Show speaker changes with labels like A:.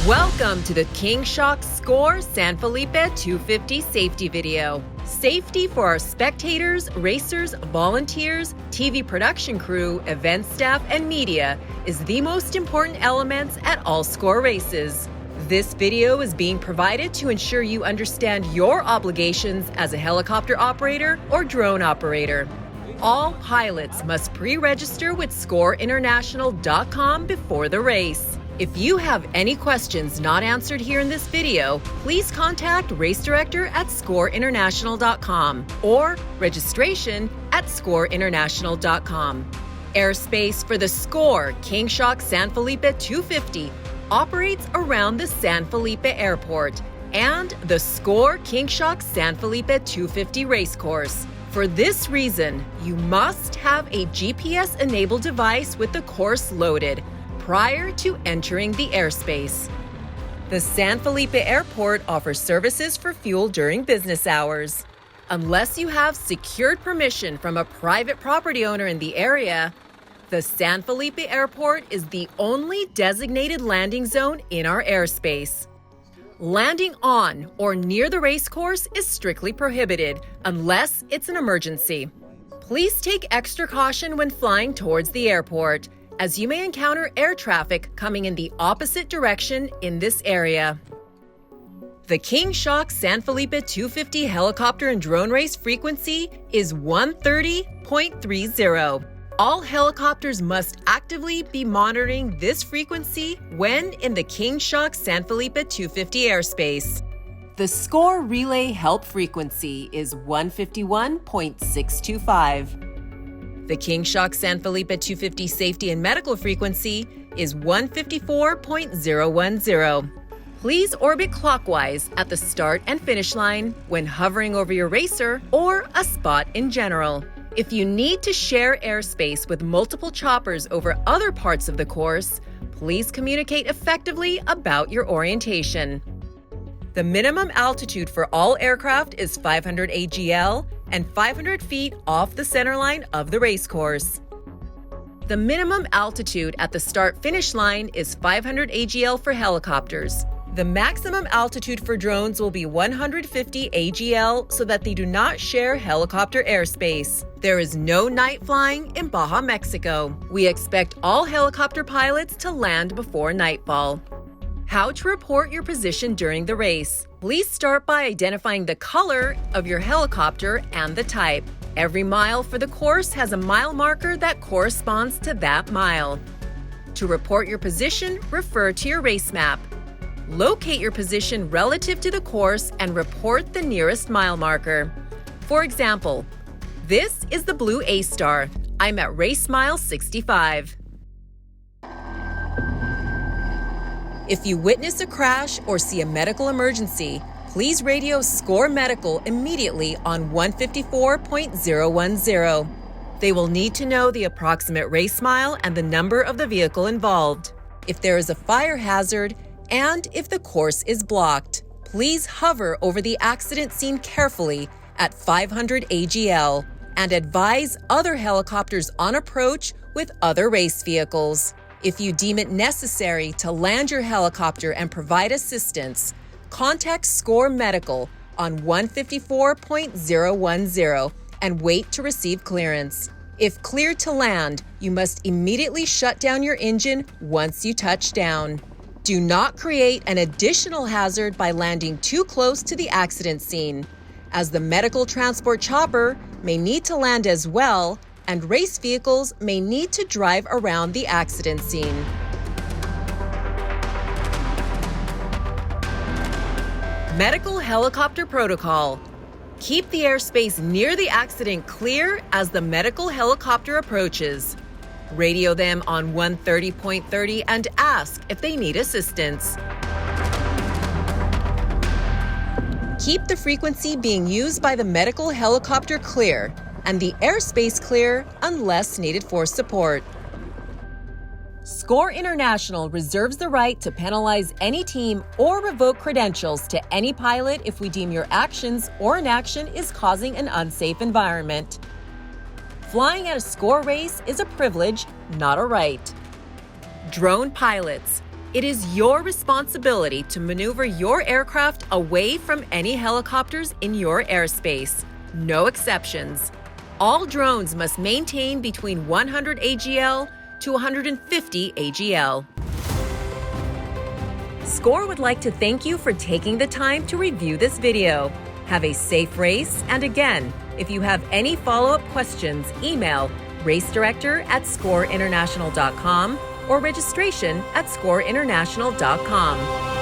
A: Welcome to the King Shock SCORE San Felipe 250 safety video. Safety for our spectators, racers, volunteers, TV production crew, event staff, and media is the most important elements at all SCORE races. This video is being provided to ensure you understand your obligations as a helicopter operator or drone operator. All pilots must pre-register with SCOREinternational.com before the race. If you have any questions not answered here in this video, please contact Race Director at SCOREinternational.com or registration at SCOREinternational.com. Airspace for the SCORE King Shock San Felipe 250 operates around the San Felipe Airport and the SCORE King Shock San Felipe 250 racecourse. For this reason, you must have a GPS-enabled device with the course loaded prior to entering the airspace. The San Felipe Airport offers services for fuel during business hours. Unless you have secured permission from a private property owner in the area, the San Felipe Airport is the only designated landing zone in our airspace. Landing on or near the racecourse is strictly prohibited unless it's an emergency. Please take extra caution when flying towards the airport, as you may encounter air traffic coming in the opposite direction in this area. The King Shock San Felipe 250 helicopter and drone race frequency is 130.30. All helicopters must actively be monitoring this frequency when in the King Shock San Felipe 250 airspace. The SCORE relay help frequency is 151.625. The King Shock San Felipe 250 safety and medical frequency is 154.010. Please orbit clockwise at the start and finish line when hovering over your racer or a spot in general. If you need to share airspace with multiple choppers over other parts of the course, please communicate effectively about your orientation. The minimum altitude for all aircraft is 500 AGL and 500 feet off the center line of the racecourse. The minimum altitude at the start-finish line is 500 AGL for helicopters. The maximum altitude for drones will be 150 AGL so that they do not share helicopter airspace. There is no night flying in Baja, Mexico. We expect all helicopter pilots to land before nightfall. How to report your position during the race. Please start by identifying the color of your helicopter and the type. Every mile for the course has a mile marker that corresponds to that mile. To report your position, refer to your race map. Locate your position relative to the course and report the nearest mile marker. For example, this is the blue A-star. I'm at race mile 65. If you witness a crash or see a medical emergency, please radio SCORE Medical immediately on 154.010. They will need to know the approximate race mile and the number of the vehicle involved. If there is a fire hazard, and if the course is blocked, please hover over the accident scene carefully at 500 AGL and advise other helicopters on approach with other race vehicles. If you deem it necessary to land your helicopter and provide assistance, contact SCORE Medical on 154.010 and wait to receive clearance. If cleared to land, you must immediately shut down your engine once you touch down. Do not create an additional hazard by landing too close to the accident scene, as the medical transport chopper may need to land as well, and race vehicles may need to drive around the accident scene. Medical helicopter protocol. Keep the airspace near the accident clear as the medical helicopter approaches. Radio them on 130.30 and ask if they need assistance. Keep the frequency being used by the medical helicopter clear and the airspace clear unless needed for support. SCORE International reserves the right to penalize any team or revoke credentials to any pilot if we deem your actions or inaction is causing an unsafe environment. Flying at a SCORE race is a privilege, not a right. Drone pilots. It is your responsibility to maneuver your aircraft away from any helicopters in your airspace. No exceptions. All drones must maintain between 100 AGL to 150 AGL. SCORE would like to thank you for taking the time to review this video. Have a safe race, and again, if you have any follow-up questions, email racedirector@scoreinternational.com or registration@scoreinternational.com.